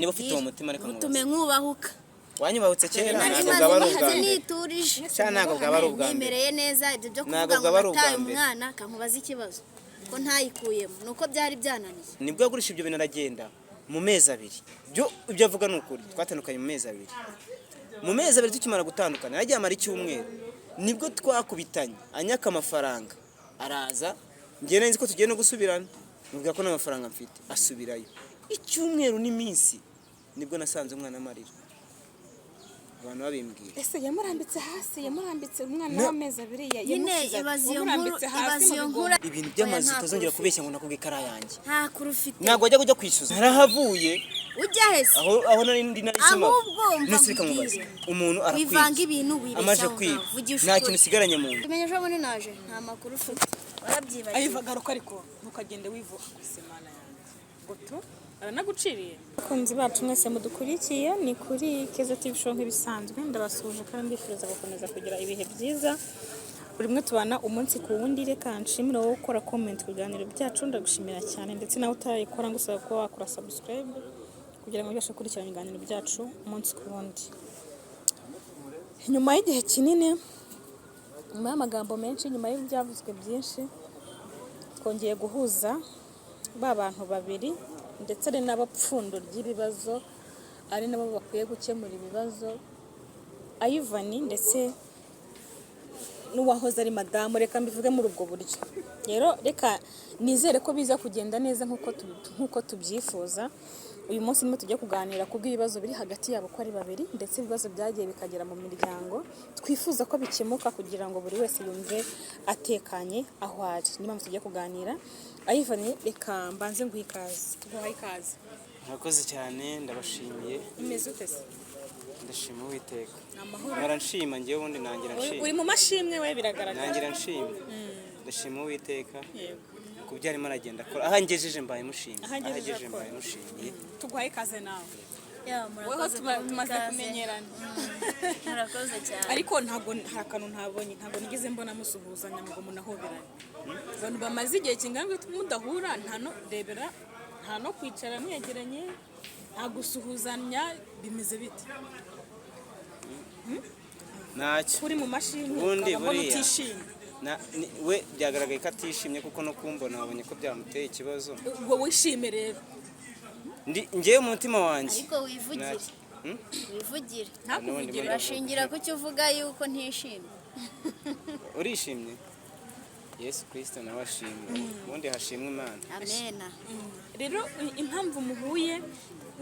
niba ufite uwo mutima ariko utume nkubahuka wanyubahutse kera ntabwo gaba ari ubwambere niturije cyane ntabwo gaba ari ubwambere nimereye neza ibyo byo kuvuga ngo nataye umwana kankubaza ikibazo ko ntayikuyemo nuko byari byananiye nibwo yagurisha ibyo bintu aragenda mu mezi abiri ibyo avuga n'ukuri twatandukanye mu mezi abiri tukimara gutandukana yagiye amara icyumweru nibwo twakubitanye anyaka amafaranga araza ngiye nzi ko tugiye no gusubirana nubwo ko n'amafaranga mfite asubirayo icyumweru n'iminsi nibwo nasanze umwana amarira abantu babimbwira ese yamurambitse hasi yamurambitse umwana w'amezi abiri yamurambitse hasi ibintu by'amazi utazongera kubeshya ngo nakubwe kara yanjye nta kurufite ntabwo ajya kujya kwishyuza narahavuye ujya hese aho narindi narisoma ahubwo nisirika mubaza umuntu arakwiye wivanga ibintu wibeshya amaje kwiba nta kintu usigaranye mu nda tumenye ejo bundi naje nta makuru ufite warabyibariye ayivagaruka ariko ntukagende wivuga ku semana yanjye goto aranaguciriye kunzi bacu mwese mudukurikiye ni kuri Keza TV show nk'ibisanzwe ndabasuje kandi ndifuza gukomeza kugira ibihe byiza buri mwe tubana umunsi ku wundi reka nshimira wowe ukora comment ku biganiro byacu ndagushimira cyane ndetse nawe utarayikora ngusaba ko wakora subscribe kugira ngo ubashe kurikirana ibiganiro byacu umunsi ku wundi nyuma y'igihe kinini nyuma y'amagambo menshi nyuma y'ibyavuzwe byinshi twongeye guhuza ba bantu babiri ndetse ari n'abapfundo ry'ibibazo ari nabo bakwiye gukemura ibibazo Ivan ndetse n'uwahoze ari madamu reka mbivuge muri ubwo buryo rero reka nizere ko biza kugenda neza nkuko tubyifuza uyu munsi nimwe tujya kuganira ku bw'ibibazo biri hagati yabo ko ari babiri ndetse ibibazo byagiye bikagera mu miryango twifuza ko bikemuka kugira ngo buri wese yumve atekanye aho ari niba tujya kuganira Ivan reka mbanze nguha ikaze tuguha ikaze murakoze cyane ndabashimiye umeze ute se ndashima Uwiteka amahoro baranshima ngiye ubundi nangira nshima uri mu mashimwe we biragaragara nangira nshima ndashima Uwiteka yego kubyarimo aragenda akora ahangejeje mbaye mushimye ahangejeje mbaye mushimye tuguha ikaze nawe murakoze tumaze kumenyerana murakoze cyane ariko ntabwo nta kantu ntabonye ntabwo nigeze mbona musuhuzanya ngo munahoberane abantu bamaze igihe kingana mudahura nta no kwicara mwegeranye nta gusuhuzanya bimeze bite ntacyo uri mu mashini ubundi ukabona utishimye we byagaragaye ko atishimye kuko no kumbona wabonye ko byamuteye ikibazo ubwo wishime rero ngewe mu mutima wanjye ariko wivugire ntakuvugire bashingira ku cyo uvuga yuko ntishimye urishimye Yesu Kristo nawe ashimwe ubundi hashimwe Imana amena rero impamvu muhuye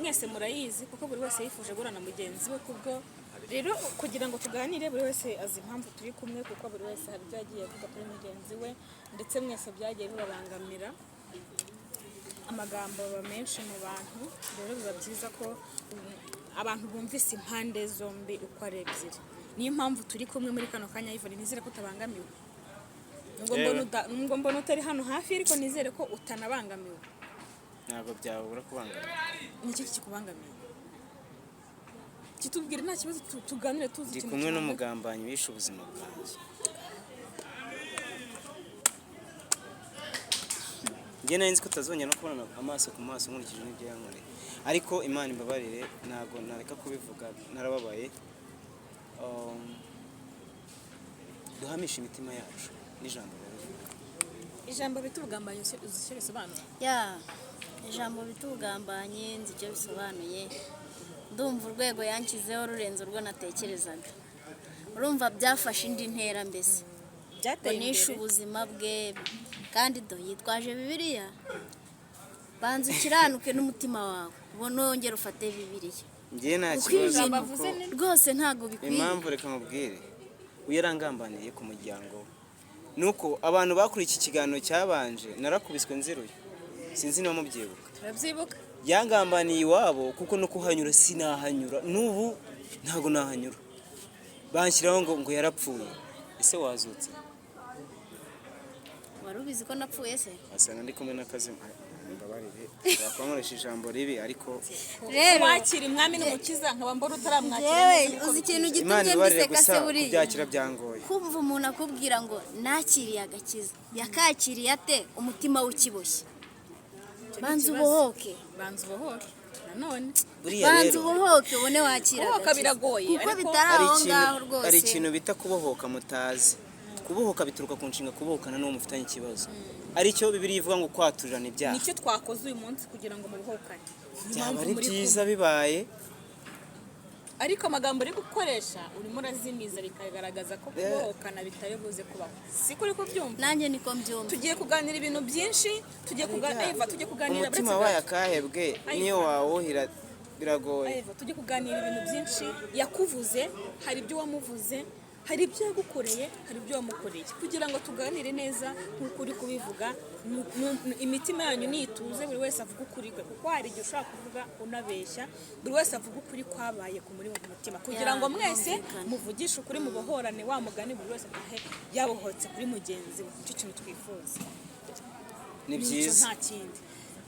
mwese murayizi kuko buri wese yifuje guhura mugenzi we kubwo rero kugira ngo tuganire buri wese azi impamvu turi kumwe kuko buri wese hari ibyo yagiye avuga kuri mugenzi we ndetse mwese byagiye bibabangamira amagambo aba menshi mu bantu rero biba byiza ko abantu bumvise impande zombi uko ari ebyiri niyo mpamvu turi kumwe muri kano kanya Ivan nizere ko utabangamiwe nubwo mbona utari hano hafi ariko nizere ko utanabangamiwe ntabwo byabura kubangamira niki kikubangamiye kitubwire nta kibazo tuganire tuzi ndi kumwe n'umugambanyi wishe ubuzima bwanjye njye nari nzi ko utazongera no kubona amaso ku maso nkurikije n'ibyo yankoreye ariko Imana imbabarire ntabwo nareka kubivuga narababaye duhamisha imitima yacu ijambo bita ubugambanyi uzi icyo bisobanura ijambo bita ubugambanyi nzi icyo bisobanuye ndumva urwego yanshyizeho rurenze urwo natekerezaga urumva byafashe indi ntera mbese nishe ubuzima bwe kandi yitwaje Bibiliya banza ukiranuke n'umutima wawe ubone wongere ufate Bibiliya ngiye nta kibazo rwose ntabwo bikwiye impamvu reka mubwire uyarangambaniye ku muryango nuko abantu bakuriye iki kiganiro cyabanje narakubiswe nziruye sinzi niba mubyibuka turabyibuka yangambaniye iwabo kuko no kuhanyura sinahanyura n'ubu ntabwo nahanyura banshyiraho ngo yarapfuye ese wazutse wari ubizi ko napfuye se asanga ndi kumwe n'akazi mbabarire bakwankoresha ijambo ribi ariko rero wakira umwami n'umukiza nkaba mbona utaramwakira uzi ikintu gitumye mbiseka se buriya kubyakira byangoye kumva umuntu akubwira ngo nakiriye agakiza yakakiriye ate umutima w'ikiboshye banza ubohoke none buriya banza rero ubuhoke ubone wakira kubohoka agakiza. biragoye kuko ariko bitari hari aho ikintu ngaho hari rwose ikintu bita kubohoka mutazi. Kubohoka bituruka ku nshinga kubohokana n'uwo mufitanye ikibazo, aricyo Bibiliya ivuga ngo kwaturirana ibyaha. nicyo twakoze uyu munsi kugira ngo mubohokane. Byaba ari byiza bibaye, ariko amagambo uri gukoresha urimo urazimiza bikagaragaza ko kubohokana bitari buze kubaho. Siko uri kubyumva? nanjye niko mbyumva. Tugiye kuganira ibintu byinshi, tugiye kuganira umutima wayo akahebwe niyo wawuhira biragoye. tujye kuganira ibintu byinshi yakuvuze, hari ibyo wamuvuze, hari ibyo yagukoreye, hari ibyo wamukoreye, kugira ngo tuganire neza nk'uko uri kubivuga. Imitima yanyu nituze, buri wese avuga ukuri kwe, kuko hari igihe ushaka kuvuga unabeshya. Buri wese avuga ukuri kwabaye ku muri mu mutima, kugira ngo mwese muvugishe ukuri, mubohorane wa mugani, buri wese atahe yabohotse kuri mugenzi we. Icyo kintu twifuza Ni nicyo, byiza. nta kindi.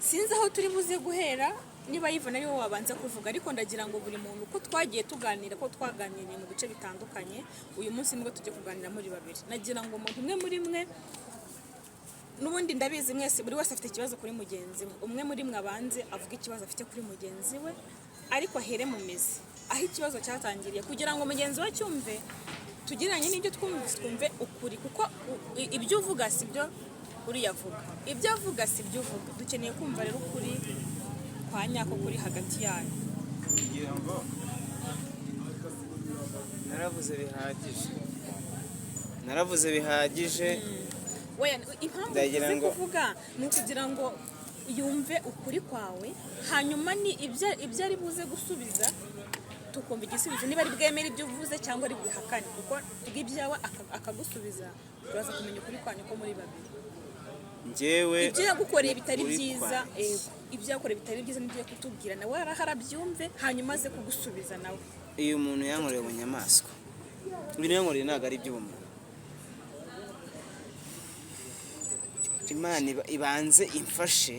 Sinzi aho turi buze guhera, niba Yvonne ariwe wabanza kuvuga, ariko ndagira ngo buri muntu uko twagiye tuganira, ko twaganiriye mu bice bitandukanye, uyu munsi nibwo tujye kuganira muri babiri. Nagira ngo umuntu umwe muri mwe, n'ubundi ndabizi mwese buri wese afite ikibazo kuri mugenzi we, umwe muri mwe abanze avuga ikibazo afite kuri mugenzi we, ariko ahere mu mizi aho ikibazo cyatangiriye, kugira ngo mugenzi we cyumve, tugereranye n'ibyo twumve ukuri, kuko ibyo uvuga si byo uriya avuga, ibyo avuga si byo uvuga. Dukeneye kumva rero ukuri kwa nyako kuri hagati yayo. Naravuze bihagije. Impamvu uzi kuvuga ni ukugira ngo yumve ukuri kwawe, hanyuma ni ibyo ari buze gusubiza tukumva igisubizo, niba ari bwemere ibyo uvuze cyangwa ari bwihakane, kuko bw'ibyawe akagusubiza, turaza kumenya ukuri kwanyu ko muri babiri. Njyewe ibyo yagukoreye bitari byiza, ibyo yakoreye bitari byiza nibyo kutubwira, nawe arabyumve, hanyuma aze kugusubiza nawe. Iyo umuntu yankoreye ubunyamaswa, ibintu yankoreye ntabwo ari iby'umuntu. Imana ibanze imfashe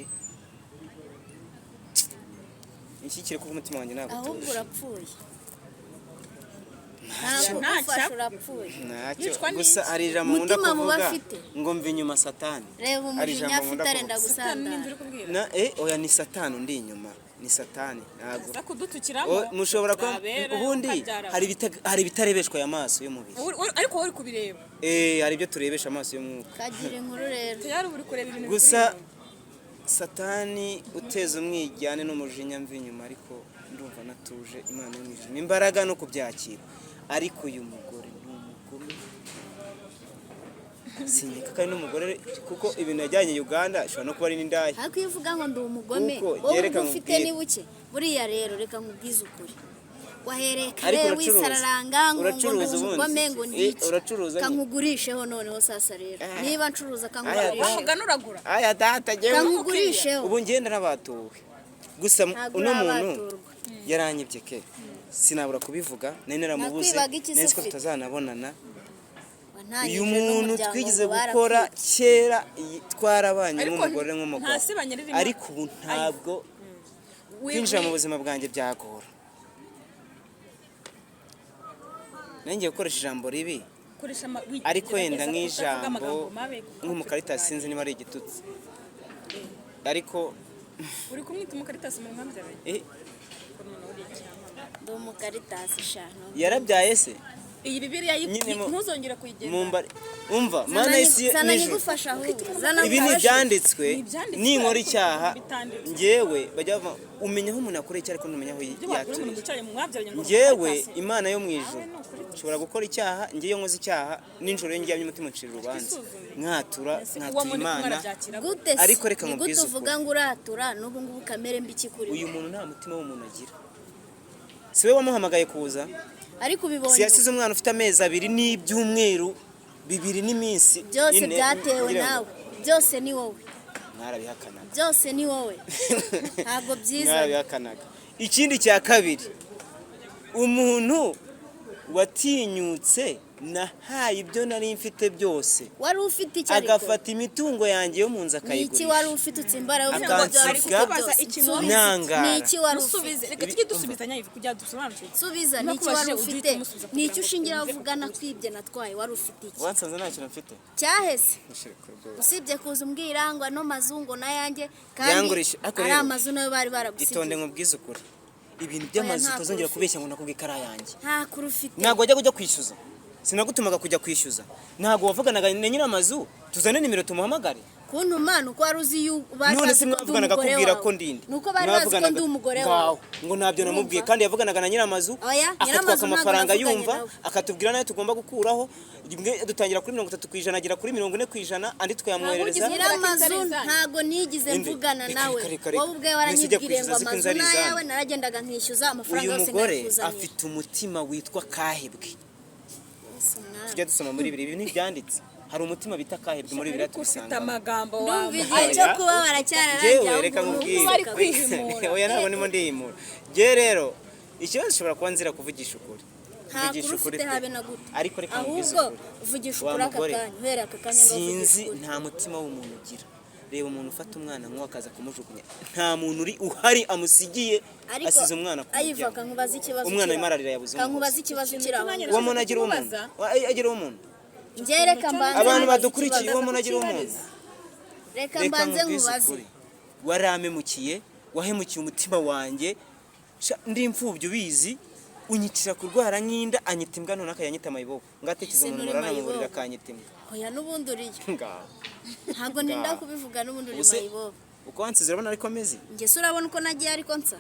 inshyikire kuko umutima wanjye ntabwo utuje. ahubwo urapfuye, Ntacyo. ntagufasha urapfuye. Ntacyo, Yicwa gusa n'iki? hari ijambo nkunda Umutima muba kuvuga afite. ngo mva inyuma Satani. reba Hari umujinya ijambo nkunda afite arenda kuvuga. Satani gusandara. n'indi uri kubwira. Oya ni Satani undi inyuma, ni Satani ntabwo. Aza kudutukiramo. Mushobora ko Ntabera, ubundi ukabyara. hari ibitarebeshwa aya maso y'umubiri. Ariko wowe uri kubireba. Hari ibyo turebesha amaso y'umwuka. kagira inkuru rero. Tayari uri kureba ibintu Gusa bikureba. Satani uteza umwijyane n'umujinya mva inyuma, ariko ndumva natuje. Imana yo mu ijuru imbaraga no kubyakira, ariko uyu mugore ni umugome. Sinyeka kandi n'umugore, kuko ibintu yajyanye Uganda ishobora no kuba ari n'indaya. ariko iyo uvuga ngo ndi umugome, Kuko wowe yereka ubwo ufite nkubwire. ni buke. Buriya rero reka nkubwize ukuri, wahereye Ariko kare uracuruza. wisararanga ngo Uracuruza ndi ubundi. umugome ngo ndice. Uracuruza nyine. kankugurisheho noneho sasa rero, niba ncuruza Wa kankugurisheho, mugani uragura. Aya data jyewe kankugurisheho. ubu ngenda narabatuwe. Gusa Ntabwo uno muntu urabaturwa. yaranyibye ke, sinabura kubivuga, nari naramubuze, Nakwibaga iki se nari ko ufite? tutazanabonana. Wantangije Uyu muntu n'umuryango twigize ngo gukora barakwica. kera twarabanye Ariko nk'umugore n'umugabo, ntasebanya ririmo. ariko ubu ntabwo kwinjira mu buzima bwanjye byagora. Nanjye gukoresha ijambo ribi, ariko yenda nk'ijambo nk'umukaritasi, sinzi niba ari igitutsi, ariko uri kumwita umukaritasi mu mwambyara. ndi umukaritasi shano. yarabyaye se. Iyi Bibiliya Nyine ntuzongera kuyigenda. umva mana y'isi zana n'ijuru. nyigufasha ahubwo, zana Ibi ni ngufashe. ibyanditswe, Ibyanditswe, ninkora ariko icyaha bitanditswe. njyewe bajya bava umenya aho umuntu akoreye icyaha, ariko ntumenya aho Ibyo wakora umuntu yaturiye. wicaranye mu mwabyaranye ngo Njyewe umukaritasi. Imana yo mu ijuru nshobora gukora icyaha, njyewe nkoze icyaha nijoro iyo ndyamye umutima uncira urubanza, nkatura Uwo muntu Imana. mwarabyakira. Gute se? Ariko reka Ni nkubwize gute uvuga ukuri. ngo uratura n'ubu ngubu kamere mbi ikikuri? Uyu muntu nta mutima w'umuntu agira. Si we wamuhamagaye kuza? ariko ubibonye Si yasize umwana ufite amezi 2 n'ibyumweru 2 n'iminsi byose ine, byatewe kugira ngo- nawe, byose ni wowe, Mwarabihakanaga. byose ni wowe, ntabwo byiza. Mwarabihakanaga. Ikindi cya kabiri, umuntu watinyutse nahaye ibyo nari mfite byose wari ufite icyo ariko agafata imitungo yanjye yo mu nzu ni iki akayigurisha wari ufite utsimbara yo akansiga nangara. ni iki wari ufite Subize, reka tujye dusubizanya ivi kugira dusobanukirwe. subiza ni iki wari ufite ni iki ushingira uvuga nakwibye natwaye wari ufite iki wansanze nta kintu mfite cyahese Ushirika rwose. usibye kuza umbwira ngo ano mazu ngo nayanjye kandi Yangurisha, ariko ari rero, amazu nayo bari itonde baragusigiye nkubwize ukuri ibintu by'amazu nta utazongera kuri kubeshya ngo nakubwiye ko ari ayanjye nta kuri ufite ntabwo wajya kujya kwishyuza sinagutumaga kujya kwishyuza ntabwo wavuganaga na nyir'amazu tuzane nimero tumuhamagare kuntuma nuko wari uzi none se mwavuganaga kubwira ko ndinde nuko bari bazi ko ndi umugore wawe ngo ntabyo namubwiye kandi yavuganaga na nyir'amazu Oya, akatwaka nyir'amazu ntabwo amafaranga navuganye yumva nawe. akatubwira nayo tugomba gukuraho rimwe dutangira kuri 30% agera kuri 40% andi tukayamwohereza nyir'amazu ntago nigize Inde? mvugana nawe Reka. wowe ubwe Mwese ujya waranyibwiriye ngo kwishyuza, ziko amazu inzara izana. nayawe naragendaga nkishyuza amafaranga uyu yose mugore nakuzaniye afite umutima witwa kahebwe tujya dusoma muri bibiri ibi ntibyanditse hari umutima bita kahebwe muri bibiri Ariko ufite tubisanga amagambo ndumva wawe. igihe cyo kuba jewe baracyararangira reka bari nkubwire kwihimura. oya ntabwo ndimo ndihimura jewe rero ikibazo ushobora kuba nzira kuvugisha ukuri nta Kuvugisha kuri ukuri ufite pe. habe na gute ariko reka nkubwize ahubwo ukuri uvugisha Wa ukuri aka mugore, kanya uhereye aka kanya ngo uvugishe sinzi ukuri nta mutima w'umuntu ugira reba umuntu ufata umwana nk'uwo akaza kumujugunya nta muntu uri uhari amusigiye ariko asize umwana ku ayiva muryango kankubaza ikibazo umwana arimo ararira yabuze kankubaza ikibazo kiraho uwo muntu agira umuntu agira umuntu njye reka mbanze abantu nkubaze badukurikiye ikibazo. uwo muntu agira umuntu reka reka mbanze nkubwize nkubaze ukuri waramemukiye wahemukiye umutima wanjye ndi imfubyi ubizi unyitira kurwara nk'inda anyita imbwa none akayanyita mayibobo ngatekereza Ese umuntu nturi muranamubulira mayibobo? akanyita imbwa oya n'ubundi uriyo ngaho ntabwo ninda kubivuga n'ubundi uri Ubuse, mayibobo uko wansize urabona ariko ameze njye se urabona uko nagiye ariko nsa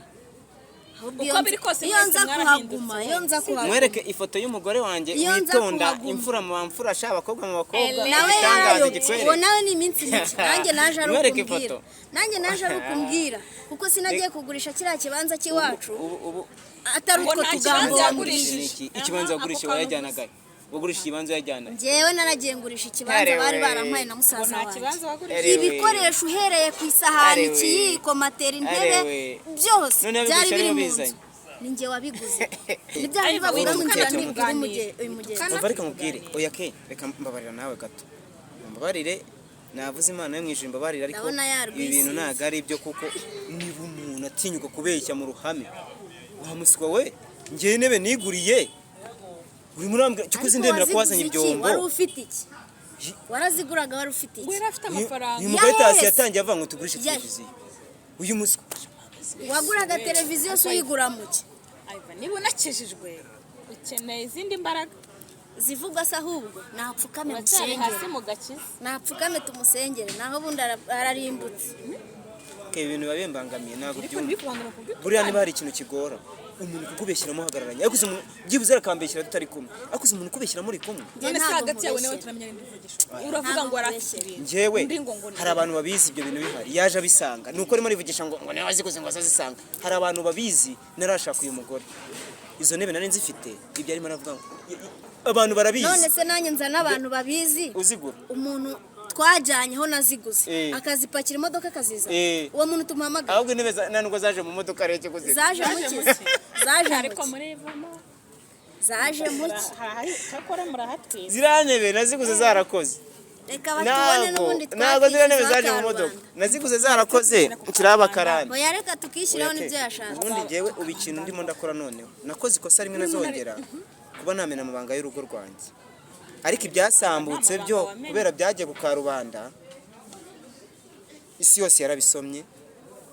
ahubwo Uko biri kose iyo mwese nza mwarahindutse. kuhaguma iyo nza kuhaguma mwereke ifoto y'umugore wanjye Iyo nza witonda kuhaguma. imfura mu bamfura sha abakobwa mu bakobwa nawe igitangaza yarayobye gikwere uwo nawe ni iminsi mike nanjye naje ari Mwereke ukumbwira ifoto. nanjye naje ari ukumbwira kuko sinagiye kugurisha kiriya kibanza cy'iwacu ubu atari utwo Ngo nta tugambo kibanza wambwirije iki ikibanza wagurisha wayajyanaga wagurisha ikibanza wayajyanaga njyewe naragiye ngurisha ikibanza Arewe. bari barampaye na ngo musaza nta wanjye kibanza wagurije. Arewe. ibikoresho uhereye ku isahani Arewe. ikiyiko matera intebe Arewe. byose None byari abigurisha biri nibo mu bizanye. nzu ni njye wabiguze nibyo Ariko bavuga ngo wibuka ngira cyane nibwira kuganira. uyu mugezi umva reka nkubwire oya ke reka mbabarira nawe gato mbabarire navuze imana yo mu ijuru mbabarire ariko Ndabona yarwisize. ibi bintu ntabwo ari ibyo kuko niba umuntu atinyuka kubeshya mu ruhame wamuswa we njyewe intebe niguriye uri murambwira cyo kuzi ndemera ko wazanye ibyombo wari ufite iki waraziguraga wari ufite ngo iki yari afite amafaranga. uyu mugore tasi Yes. yatangiye avuga ngo tugurishe Yes. televiziyo uyu muswa waguraga televiziyo se uyigura mu ki Ivan, niba unakijijwe ukeneye izindi mbaraga zivugwa se ahubwo napfukame uracyari musengere hasi mu gakiza. napfukame tumusengere naho ubundi ararimbutse ke ibintu biba bimbangamiye ntabwo ariko byumva ntibikubangana ku bw'utu buriya niba hari ikintu kigora umuntu kukubeshyira muhagararanye ariko uzi umuntu byibuze arakambeshyira tutari kumwe ariko uzi umuntu ukubeshyira muri kumwe none se ntabwo hagati yawe nawe nkubeshyera. turamenya n'indi mvugisho uravuga ngo warafite ibintu njyewe undi ngo hari abantu babizi ibyo bintu bihari yaje abisanga nuko arimo arivugisha ngo niwe waziguze ngo azazisanga hari abantu babizi narashaka uyu mugore izo ntebe nari nzifite ibyo arimo aravuga ngo abantu barabizi none se nanjye nzana abantu babizi uzigura umuntu twajyanyeho naziguze Eh. akazipakira imodoka akazizana Eh. uwo muntu tumuhamagara ahubwo intebe nubwo zaje mu modoka rege kuzigura zaje muki zaje ariko muki murivamo zaje muki cyakora murahatwiza. ziriya ntebe naziguze zarakoze reka batubone n'ubundi ntabwo ziriya ntebe zaje mu Karubanda. modoka naziguze zarakoze nshyiraho abakarani oya reka tukishyiraho n'ibyo yashatse ubundi njyewe ubu ikintu ndimo ndakora noneho nakoze ikosa rimwe nazongera kuba namena amabanga y'urugo rwanjye ariko ibyasambutse byo kubera byagiye ku karubanda isi yose yarabisomye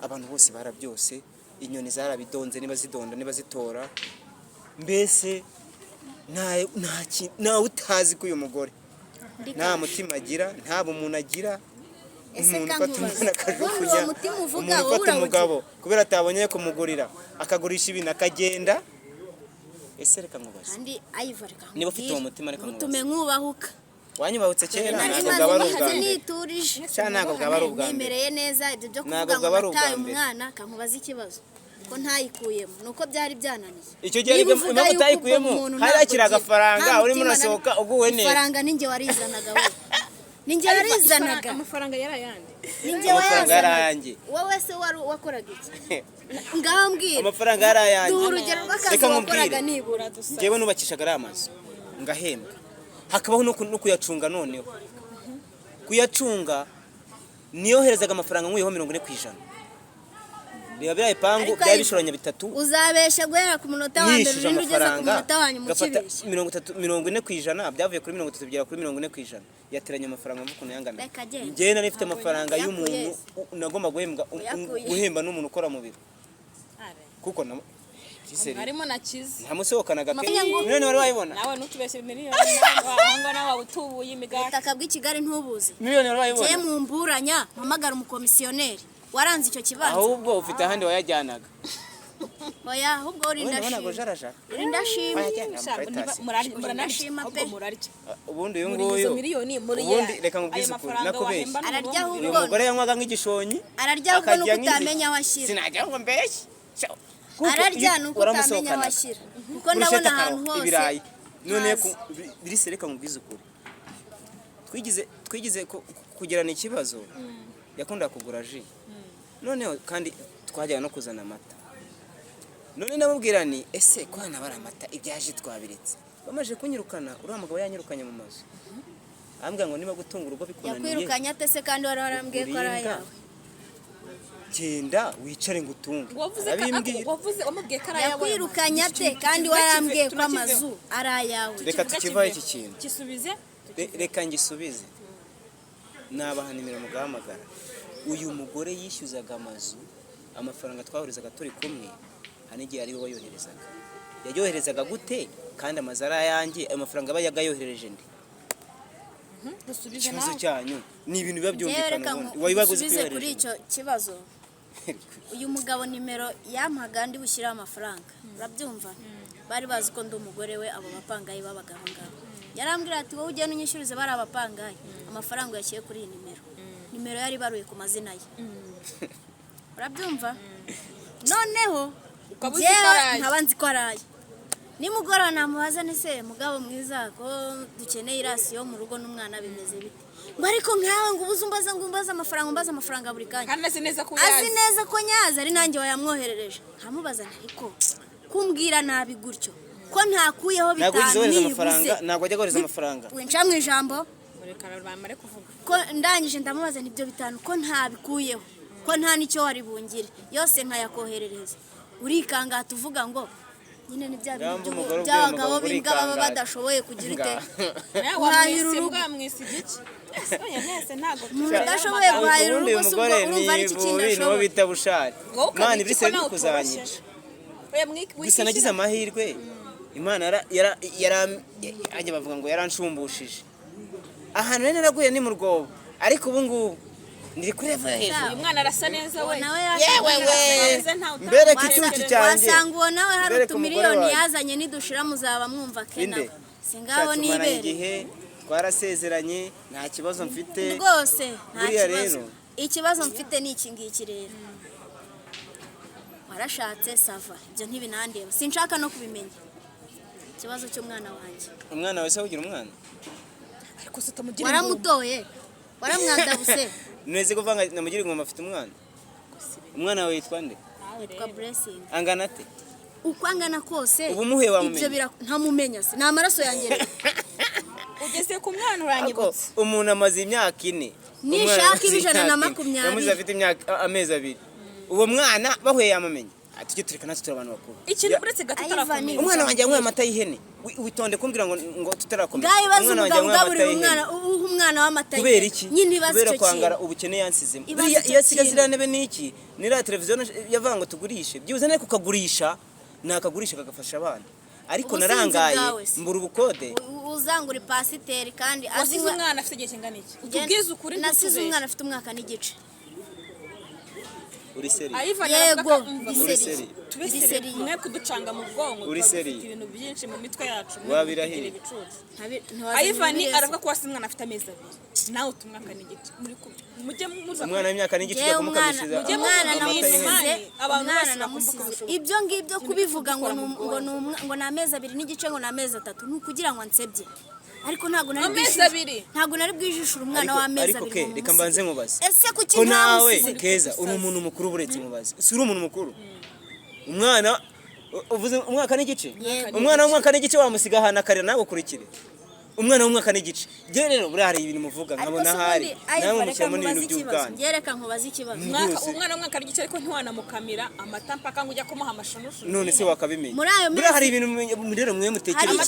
abantu bose barabyose inyoni zarabidonze niba zidonda niba zitora mbese ntawe utazi ko uyu mugore nta mutima agira nta bumuntu agira Ese umuntu ufata kankubaza, umwana ubundi akajugunya uwo mutima uvuga umuntu wowe ufata urawugira? umugabo kubera atabonye kumugurira akagurisha ibintu akagenda ese reka nkubaze kandi ayiva reka Niba ufite uwo mutima, reka utume nkubahuka wanyubahutse kera nari ntabwo maze bwaba ari ubwa maze mbere niturije cyangwa ntabwo bwaba ari ubwa mbere nimereye neza ibyo byo Ntabwo kuvuga ngo bwaba ari ubwa nataye mbere. umwana kankubaza ikibazo ko ntayikuyemo nuko byari byananiye icyo gihe Niba uvuga impamvu yuko utayikuyemo ubwo umuntu hari ntabwo hakiri ugira- agafaranga nta urimo mutima urasohoka nari- uguwe neza ifaranga ninjye warizanaga we ninjye warizanaga amafaranga yarayandi. ninjye Amafaranga wayazanaga yarayanjye. wowe se wari wakoraga iki ngaho mbwira amafaranga yari ayanjye duha urugero rw'akazi Reka wakoraga nkubwire. nibura njyewe nubakishaga ariya mazu ngahembwa hakabaho no kuyacunga. Noneho kuyacunga niyoherezaga amafaranga nk'uyeho 40%. Reba bya ipangu bya bishoranya bitatu uzabesha guhera ku munota wa mbere n'indi ugeze ku munota wa nyuma ukibeshya 40% byavuye kuri 30 bigera kuri 40%. Yateranye amafaranga mvuko yangana. Njye nari mfite amafaranga y'umuntu nagomba guhemba n'umuntu ukora mu biro kuko harimo nakize ntamusohokanaga pe none wari wayibona nawe nutubeshye miliyoni ahanga nawe utubuye imigati takabwi Kigali ntubuze miliyoni wari wayibona cye mumburanya mpamagara umukomisiyoneri waranze icyo kibanza ahubwo ufite ahandi wayajyanaga oya ahubwo uri ndashima muranashima pe ubundi uyu nguyu ubundi reka nkubwize ukuri nakubeshye ararya ahubwo uyu mugore yanywaga nk'igishonyi ararya ahubwo nuko utamenya washyira sinajya ngo mbeshye ararya nuko utamenya washyira kuko ndabona ahantu hose ibirayi none birise reka nkubwize ukuri twigize kugirana ikibazo yakunda kugura ji noneho kandi twajyaga no kuzana amata none ndamubwira ni ese ko hana bara amata ibyaje twabiretse bamaje kunyirukana uriya mugabo yanyirukanye mu mazu ambwira ngo niba gutunga urugo bikunaniye yakwirukanye atese kandi wari warambwiye ko ari ayawe genda wicare ngo utunge wavuze wamubwiye ko ari ayawe yakwirukanye ate kandi warambwiye ko amazu ari ayawe reka tukivaho iki kintu kisubize reka ngisubize nabaha nimero mugahamagara uyu mugore yishyuzaga amazu amafaranga twahurizaga turi kumwe hanigiye ari we wayoherezaga yayoherezaga gute kandi amazu ari ayanjye ayo mafaranga aba yagayohereje ndi ikibazo cyanyu ni ibintu biba byumvikana ubundi wabibaguze kwiyohereje kuri icyo kibazo uyu mugabo nimero yampaga ndi bushyiraho amafaranga urabyumva bari bazi ko ndi umugore we abo bapangayi babaga aho ngaho yarambwira ati wowe ugenda unyishyurize bari abapangayi amafaranga yashyiye kuri iyi nimero yari baruye ku mazina ye urabyumva noneho nkaba nzi ko araye nimugoroba namubaza nese mugabo mwiza ko dukeneye irasiyo mu rugo n'umwana bimeze bite ngo ariko nkawe ngo ubuze umbaza amafaranga buri kanya azi neza ko nyaza ari nanjye wayamwoherereje nkamubaza ariko kumbwira nabi gutyo ko ntakuyeho bitanu nibuze ntabwo ajya guhereza amafaranga winca mu ijambo bamare kuvuga ko ndangije ndamubaza nibyo bitanu ko ntabikuyeho ko nta nicyo wari bungire yose nkayakoherereza urikanga tuvuga ngo nyine ni bya bintu by'abagabo b'imbwa baba badashoboye kugira ite guhahira urugo umuntu udashoboye guhahira urugo si ubwo urumva ari iki kintu ashoboye bita bushari mani biri se kuzanyica gusa nagize amahirwe Imana ajya bavuga ngo yaranshumbishije ahantu rero naraguye ni mu rwobo ariko ubu ngubu ndiri kureva hejuru uyu mwana arasa neza we yewe mbere kituki cyanjye wasanga uwo nawe hari utumiliyoni yazanye nidushira muzaba mwumva kena singabo nibere igihe twarasezeranye nta kibazo mfite rwose nta kibazo ikibazo mfite ni iki ngiki rero warashatse sava ibyo ntibinandeba sinshaka no kubimenya ikibazo cy'umwana wanjye umwana wese ugira umwana ariko sitamugira waramutoye waramwadabuse neze kuvanga namugira ingoma afite umwana wawe yitwa nde yitwa Blessing angana ate uko angana kose ubu muhe wamumenya ibyo ntamumenya se na amaraso yanjye ugeze ku mwana uranyibutse umuntu amaze imyaka 4 nishaka 120 yamuze afite imyaka amezi 2 uwo mwana bahuye yamumenya tujye tureka natwe abantu bakuru ikintu uretse gato tarakomeye umwana wanjye yanywe amata y'ihene witonde kumbwira ngo tutarakomeza umwana wanjye yanywe umwana w'amata kubera iki nyine bazi kubera kwangara ubukene yansizemo iyo sigazirane n'iki nira televiziyo yavanga ngo tugurishe byuze nari kukagurisha nakagurisha kagafasha abana ariko narangaye mbura ubukode uzangura pasiteri kandi azi umwana afite igihe kingana iki utubwize ukuri nasize umwana afite umwaka n'igice uri seri yego uri seri tubeseri mwe kuducanga mu bwongo uri seri ibintu byinshi mu mitwe yacu wabirahira Ayivani aravuga ko wasi umwana afite amezi 2 nawe utumwaka n'igice muri mujye muza umwana w'imyaka n'igice cyo kumukabishiza umwana namusize abantu namusize ibyo ngibyo kubivuga ngo na amezi 2 n'igice ngo na amezi 3 nukugira ngo ansebye ariko ntago nari bwijishura umwana w'amezi 2 ariko reka mbanze mubaze ese kuki nawe keza uri umuntu mukuru buretse mubaze si uri umuntu mukuru umwana uvuze umwaka n'igice umwana w'umwaka n'igice wamusiga hana karira nawe ukurikire umwana w'umwaka n'igice byo rero buriya hari ibintu muvuga nkabona hari nawe mushyiramo n'ibintu by'ubwana yereka nkubaza ikibazo umwana w'umwaka n'igice ariko ntiwanamukamira amata mpaka ngo ujya kumuha amashunushunu none se wakabimenya muri ayo buriya hari ibintu rero mwe mutekereza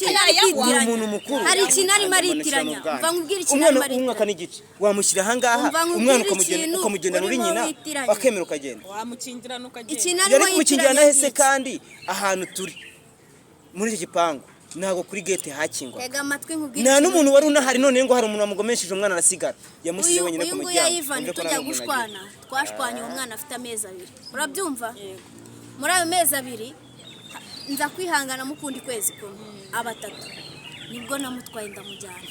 umuntu mukuru hari ikintu arimo aritiranya mva nkubwire ikintu umwana w'umwaka n'igice wamushyira ahangaha umwana ukamugendana uri nyina bakemera ukagenda wamukingirana ukagenda ikintu yari kumukingirana hese kandi ahantu turi muri iki gipangu ntago kuri gate hakingwa tega amatwi nkubwire nta n'umuntu wari unahari none ngo hari umuntu wamugomesheje umwana arasigara yamusize wenyine ku muryango yayivanye tujya gushwana twashwanye umwana afite amezi 2 urabyumva muri ayo mezi 2 nza kwihangana mukundi kwezi kumwe abatatu nibwo namutwaye ndamujyana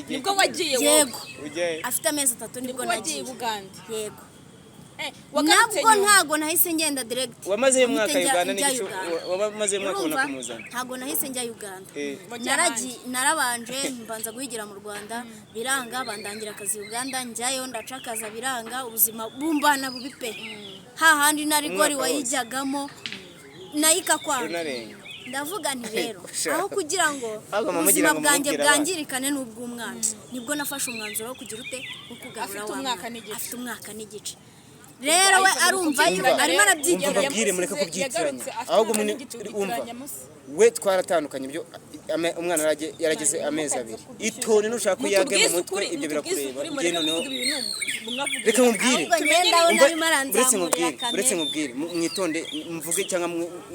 nibwo wagiye yego afite amezi 3 nibwo nagiye Bugande yego nabwo ntago nahise ngenda direct wamaze umwaka Uganda n'igice wamaze umwaka ubona kumuzana ntago nahise njya Uganda narabanje mbanza guhigira mu Rwanda biranga bandangira akazi Uganda njyayo ndacakaza biranga ubuzima bumbana bubi pe hahandi nari gori wayijyagamo nayika kwanga ndavuga nti rero aho kugira ngo ubuzima bwanjye bwangirikane n'ubw'umwana nibwo nafashe umwanzuro wo kugira ute ukugarura afite umwaka n'igice rero we arumva arimo arabyigira yabwire mureka kubyitiranya ahubwo umva we twaratandukanye byo umwana yarageze amezi 2 itone nushaka yage mu mutwe ibyo birakureba ngiye noneho reka mubwire uretse mubwire mwitonde mvuge cyangwa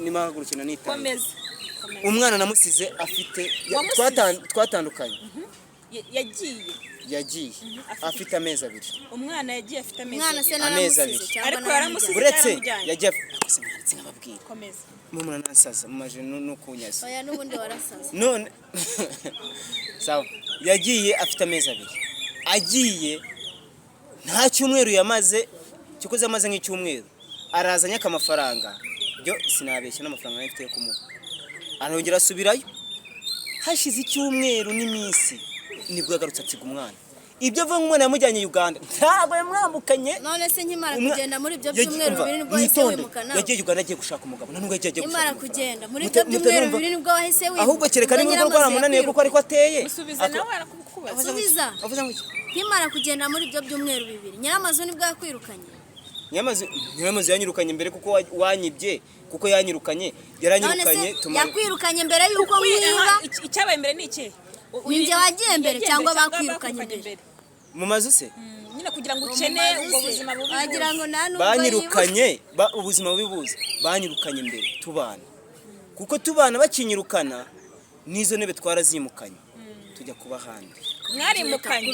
nimahagurukina nitanga umwana namusize afite twatandukanye yagiye afite amezi 2 umwana yagiye afite amezi 2 ariko yaramusize uretse yagiye akose nkababwira komeza mumuna nansaza mumaje no kunyaza oya nubundi warasaza none sawa yagiye afite amezi 2 agiye nta cyumweru yamaze cyukoze amaze nk'icyumweru arazanya akamafaranga byo sinabeshya n'amafaranga nafite yo kumuha arongera asubirayo hashize icyumweru n'iminsi nibwo yagarutse atsiga umwana ibyo ava umwana yamujyanye Uganda ntabwo yamwambukanye none se nkimara kugenda muri ibyo byumweru 2 nibwo wahise wimukana yagiye Uganda agiye gushaka umugabo nubwo yagiye nkimara kugenda muri ibyo byumweru 2 nibwo wahise wimuka ahubwo kerekana n'ubwo rwaramunaniye kuko ariko ateye musubiza nawe arakukubaza subiza nkimara kugenda muri ibyo byumweru 2 nyiramazu nibwo yakwirukanye nyiramazu yanyirukanye mbere kuko wanyibye kuko yanyirukanye yaranyirukanye yakwirukanye mbere yuko wiba icyabaye mbere ni iki ninjye wagiye mbere cyangwa bakwirukanye mbere mu mazu se nyine kugira ngo ukene ubwo buzima bubi wagira ngo nta nubwo banyirukanye ubuzima bubibuze banyirukanye mbere tubana kuko tubana bakinyirukana n'izo ntebe twarazimukanye tujya kuba handi mwarimukanye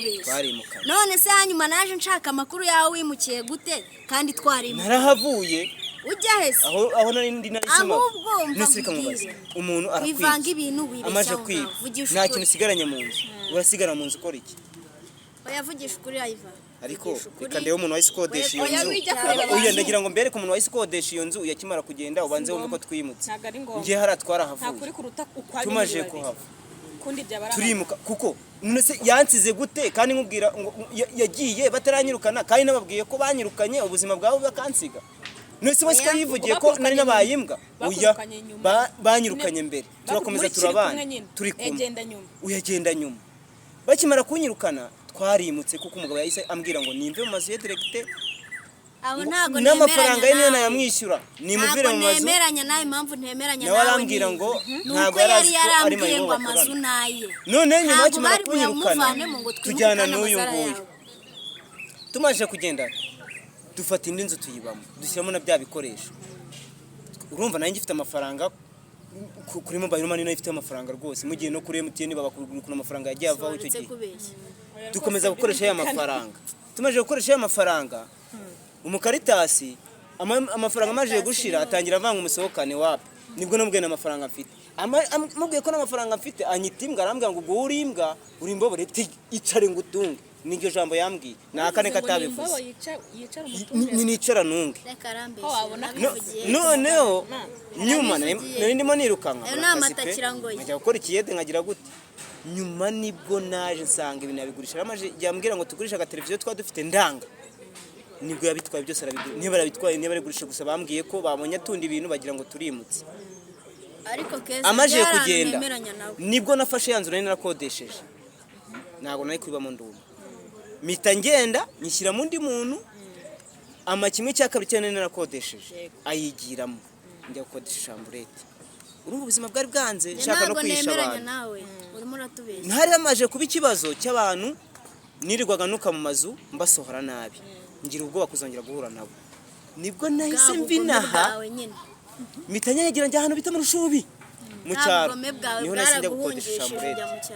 none se hanyuma naje nshaka amakuru yawe wimukiye gute kandi twarimukanye narahavuye ujya hese aho narindi narisema ahubwo nisirika mubaza umuntu wivanga ibintu amaje kwiba nta kintu usigaranye mu nzu urasigara mu nzu ukora iki oyavugisha ukuri Iva ariko reka ndebe umuntu wayisikodesha iyo nzu uyu ndagira ngo mbere ku muntu wayisikodesha iyo nzu yakimara kugenda ubanze wumve ko twimutse ngiye haratwara havuye tumaje kuhava turimuka kuko none se yansize gute kandi nkubwira yagiye bataranyirukana kandi nababwiye ko banyirukanye ubuzima bwawe bakansiga nese bose ko yivugiye ko nari nabayimbwa uya banyirukanye mbere turakomeza turabana turi kumwe uyagenda nyuma bakimara kunyirukana twarimutse kuko umugabo yahise ambwira ngo nimve mu mazu ye direct aho ntago n'amafaranga ye niyo yamwishyura nimuvire mu mazu nemeranya nawe impamvu ntemeranya nawe arambwira ngo ntago yari ari mu mazu naye none nyuma bakimara kunyirukana tujyana n'uyu nguyu tumaje kugenda dufata indi nzu tuyibamo dushyiramo na bya bikoresho urumva nanjye ifite amafaranga kuri mobile money nayo ifite amafaranga rwose mugiye no kuri MTN babakugurukuna amafaranga yagiye avaho icyo gihe dukomeza gukoresha ya mafaranga tumaje gukoresha ya mafaranga umukaritasi amafaranga amaje gushira atangira avanga umusohokane wapi nibwo nambwiye amafaranga mfite amubwiye ko n'amafaranga mfite anyitimbwa arambwira ngo ubwo urimbwa urimbobore icare ngutunge niryo jambo yambwiye nakane katabivuze nicara nunge noneho nyuma nari ndimo nirukanka nkajya gukora ikiyede nkagira gute nyuma nibwo naje nsanga ibintu yabigurisha aramaje yambwira ngo tugurisha agateleviziyo twa dufite ndanga nibwo yabitwaye byose arabigura niba barabitwaye niba barigurisha gusa bambwiye ko babonye atundi ibintu bagira ngo turimutse ariko keza amajije kugenda nemeranya nawe. nibwo nafashe yanzu nari narakodesheje ntabwo nari kubibamo nduma mpita ngenda nyishyira mu ndi muntu kimwe cya kabiri cyane narakodesheje ayigiramo njya gukodesha chambrette urumva ubuzima bwari bwanze nshaka no kwisha abantu nawe urimo uratubeshya ntari amaje kuba ikibazo cy'abantu nirirwaga nuka mu mazu mbasohora nabi ngira ubwoba kuzongera guhura nabo nibwo nahise mvinaha mitanya yagira njya ahantu bita mu Rushubi mu cyaro niho nahise njya gukodesha chambrette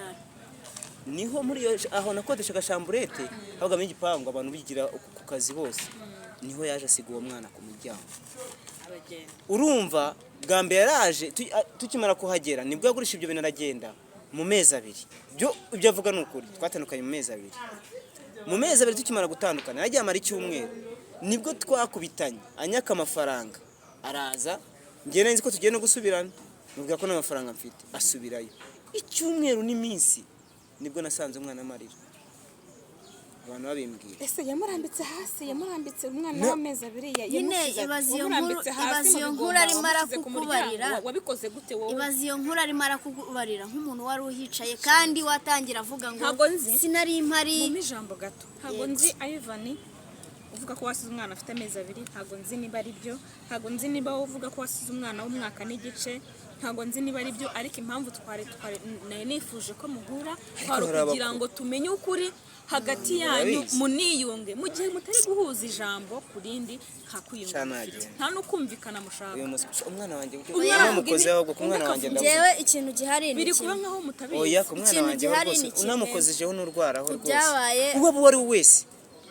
niho muri aho nakodeshaga chambrette habagamo igipangu abantu bigira ku kazi bose niho yaje asiga uwo mwana ku muryango urumva bwa mbere yaraje tukimara kuhagera nibwo yagurisha ibyo bintu aragenda mu mezi abiri ibyo avuga ni ukuri twatandukanye mu mezi abiri tukimara gutandukana yagiye amara icyumweru nibwo twakubitanye anyaka amafaranga araza ngenda nzi ko tugiye no gusubirana nubwo ko n'amafaranga mfite asubirayo icyumweru n'iminsi nibwo nasanze umwana amarira abantu babimbwira ese yamurambitse hasi yamurambitse umwana w'amezi abiri ibaziyo nkuru arimo arakukubarira wabikoze gute wowe ibaziyo nkuru arimo arakukubarira nk'umuntu wari uhicaye kandi watangira avuga ngo sinari impari mu ijambo gato ntabwo nzi Ivan uvuga ko wasize umwana afite amezi abiri ntabwo nzi niba ari byo ntabwo nzi niba uvuga ko wasize umwana w'umwaka n'igice ntabwo nzi niba ari byo ariko impamvu twari nifuje ko muhura twari kugira ngo tumenye ukuri hagati yanyu muniyunge mu gihe mutari guhuza ijambo ku rindi ntakwiyunga nta no kumvikana mushaka umwana wanjye unamukoze ahubwo ku mwana wanjye jewe ikintu gihari biri kuba nkaho mutabizi oya ku mwana wanjye rwose unamukozejeho n'urwara aho rwose uba wari wese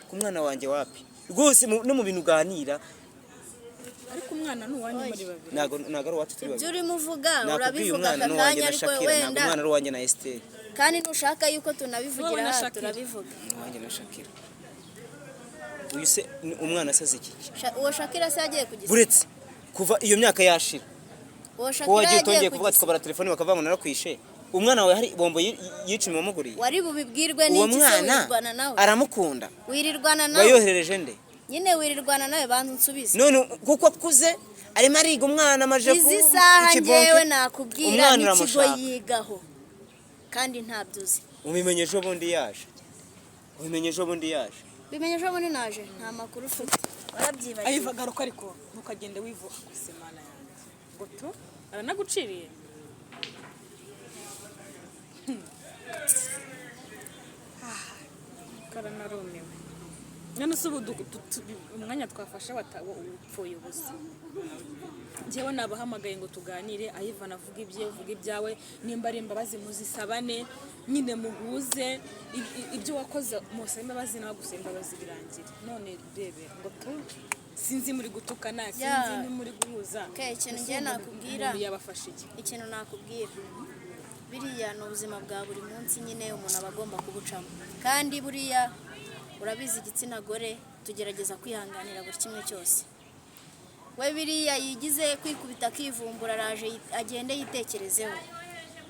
ku mwana wanjye wapi rwose no mu bintu uganira ariko umwana n'uwanjye muri babiri ntago ari uwacu turi babiri ibyo urimo uvuga urabivuga akanya ariko wenda umwana ari uwanjye na Esther kandi nushaka yuko tunabivugira aha turabivuga uwanjye na Shakira uyu se umwana asaze iki uwo Shakira se yagiye kugisa buretse kuva iyo myaka yashira uwo Shakira yagiye kuvuga tukabara telefone bakavuga ngo narakwishe umwana wawe hari bombo yicumi wamuguriye wari bubibwirwe n'iki se wirirwana nawe aramukunda wirirwana nawe wayoherereje nde nyine wirirwana nawe bantu nsubize none kuko akuze arimo ariga umwana amaje ku izi saha ngewe nakubwira n'ikigo yigaho kandi ntabyozi ubimenyeje ubundi yaje bimenyeje ubundi naje nta makuru ufite warabyibagiwe ayiva garuka ariko ntukagende wivuga ku semana yanjye ngo tu aranaguciriye karanarumiwe none se ubu umwanya twafashe upfuye ubusa njyewe nabahamagaye ngo tuganire Ivan avuga ibye uvuga ibyawe nimba ari imbabazi muzisabane nyine muhuze ibyo wakoze mose imbabazi nawe gusa imbabazi birangira none rebe ngo tu sinzi muri gutukana sinzi ni muri guhuza ikintu ngiye nakubwira yabafashe iki ikintu nakubwira biriya ni ubuzima bwa buri munsi nyine umuntu aba agomba kubucamo kandi buriya urabizi igitsina gore tugerageza kwihanganira buri kimwe cyose we biriya yigize kwikubita akivumbura araje agende yitekerezeho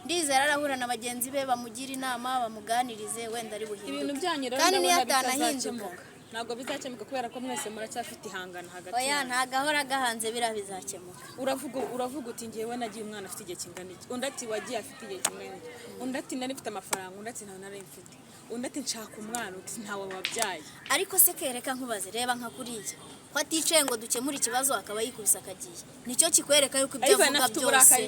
ndizera arahura na bagenzi be bamugira inama bamuganirize wenda ari buhinduke kandi niyo atanahinduka ntabwo bizakemuka kubera ko mwese muracyafite ihangana hagati oya ntagahora gahanze biriya bizakemuka uravuga uti ngewe nagiye umwana afite igihe kingana iki undi ati wagiye afite igihe kingana iki undi ati nari mfite amafaranga undi ati ntawe nari mfite undi ati nshaka umwana uti ntawe wabyaye ariko se kereka nkubaze reba nka kuriya ko aticaye ngo dukemure ikibazo akaba yikubise akagiye nicyo kikwereka yuko ibyo avuga byose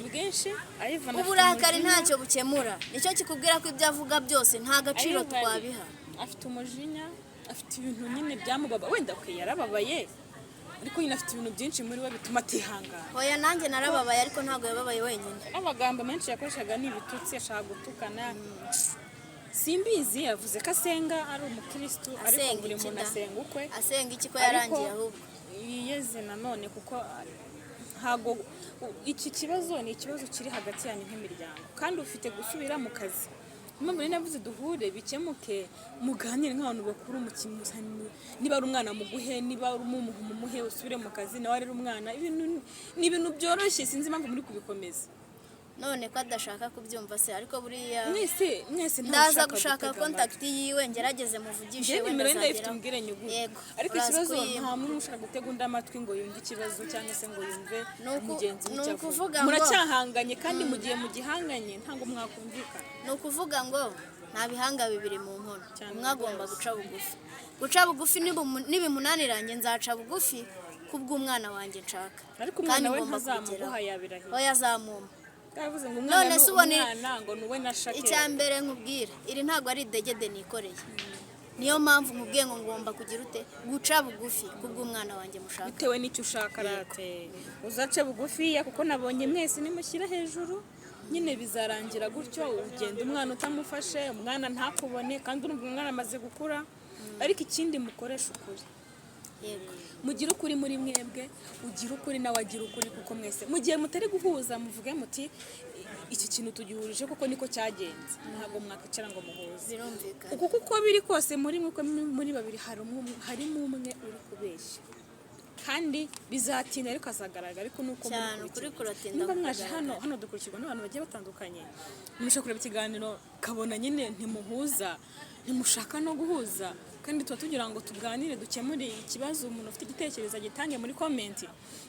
uburakari ntacyo bukemura nicyo kikubwira ko ibyo avuga byose nta gaciro twabiha afite umujinya afite ibintu nyine byamubaba wenda yarababaye ariko nyine afite ibintu byinshi muri we bituma atihangana oya nanjye narababaye ariko ntabwo yababaye wenyine amagambo menshi yakoreshaga ni ibitutsi ashaka gutukana simbizi yavuze ko asenga ari umukristo ariko buri muntu asenga ukwe asenga iki ko yarangiye ahubwo yiyeze nanone kuko ntago iki kibazo ni ikibazo kiri hagati yanyu nk'imiryango kandi ufite gusubira mu kazi impamvu rero navuze duhure bikemuke muganire nk'abantu bakuru niba ari umwana muguhe niba ari umuhe usubire mu kazi nawe ari umwana ni ibintu byoroshye sinzi impamvu muri kubikomeza none ko adashaka kubyumva se ariko buriya mwese ndaza gushaka contact yiwe ngerageze muvugishe wenda nimero ndayifite azagera umbwire nyuguti yego ariko urazi ikibazo kuyimpa. nta muntu ushaka gutega undi amatwi ngo yumve ikibazo cyangwa se ngo yumve mugenzi we ni icyo ukuvuga avuga ngo- muracyahanganye kandi mu gihe mugihanganye ntabwo mwakumvikana ni ukuvuga ngo nta bihanga bibiri mu nkono Cyane umwe agomba guca bugufi guca bugufi nibimunanirange nzaca bugufi kubw'umwana wanjye nshaka ariko umwana we ntazamuguha yabirahiye oya azamuma yavuze ngo None umwana se ubona umwana ngo nuwe nashake icya mbere nkubwira iri ntabwo ari idegede nikoreye niyo mpamvu nkubwiye ngo ngomba kugira ute guca bugufi kubw'umwana wanjye mushaka bitewe n'icyo ushaka rate uzace bugufiya kuko nabonye mwese nimushyira hejuru nyine bizarangira gutyo ugenda umwana utamufashe umwana ntakubone kandi urumva umwana amaze gukura ariko ikindi mukoresha ukuri yego mugire ukuri muri mwebwe ugira ukuri nawe agira ukuri kuko mwese mu gihe mutari guhuza muvuge muti iki kintu tugihurije kuko niko cyagenze ntabwo mwakwicara ngo muhuze birumvikana uko kuko biri kose muri babiri harimo umwe uri kubeshya kandi bizatinda ariko azagaragara ariko nuko cyane ukuri kuratinda niba mwaje hano dukurikirwa n'abantu bagiye batandukanye mushaka kureba ikiganiro kabona nyine ntimuhuza ntimushaka no guhuza kandi tuba tugira ngo tuganire dukemure ikibazo umuntu ufite igitekerezo agitange muri komenti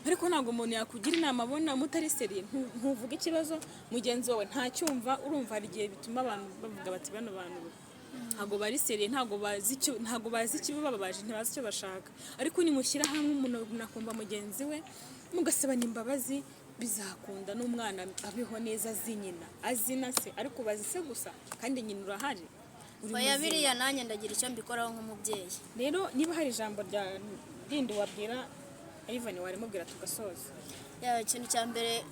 ariko ntabwo umuntu yakugira inama abona mutari seriye ntuvuga ikibazo mugenzi wawe ntacyumva urumva hari igihe bituma abantu bavuga bati bano bantu ntabwo bari seriye ntabwo bazi ikibababaje ntibazi icyo bashaka ariko nimushyira hamwe umuntu akumva mugenzi we mugasabana imbabazi bizakunda n'umwana abeho neza azi nyina azina se ariko bazi se gusa kandi nyina urahari oya biriya nanjye ndagira icyo mbikoraho nk'umubyeyi rero niba hari ijambo rindi wabwira Ivan warimubwira tugasoza ikintu cya mbere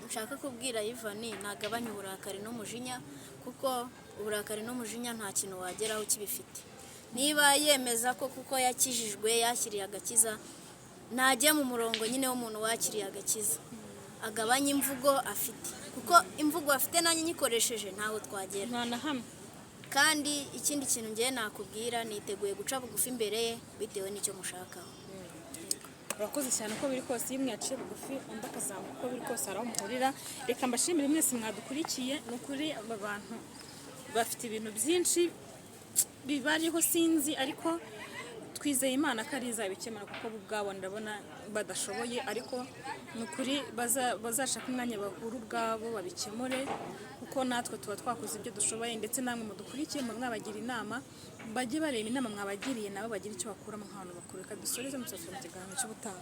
nshaka kubwira Ivan ntagabanye uburakari n'umujinya kuko uburakari n'umujinya nta kintu wageraho kibifite niba yemeza ko kuko yakijijwe yakiriye agakiza najye mu murongo nyine w'umuntu wakiriye agakiza agabanye imvugo afite kuko imvugo afite nanjye nyikoresheje ntaho twagera nta na hamwe kandi ikindi kintu ngiye nakubwira niteguye guca bugufi imbere ye bitewe n'icyo mushakaho urakoze cyane uko biri kose iyo mwaciye bugufi undi akazamuka uko biri kose hari aho muhurira reka mbashimire mwese mwadukurikiye ni ukuri aba bantu bafite ibintu byinshi bibariho sinzi ariko twizeye Imana ko ari izabikemura kuko bo ubwabo ndabona badashoboye ariko ni ukuri bazashaka umwanya bahura ubwabo babikemure kuko natwe tuba twakoze ibyo dushoboye ndetse namwe mudukurikiye mwabagira inama bajye bareba inama mwabagiriye nabo bagira icyo bakuramo nk'abantu bakuru reka dusoreze mu kiganiro cy'ubutaha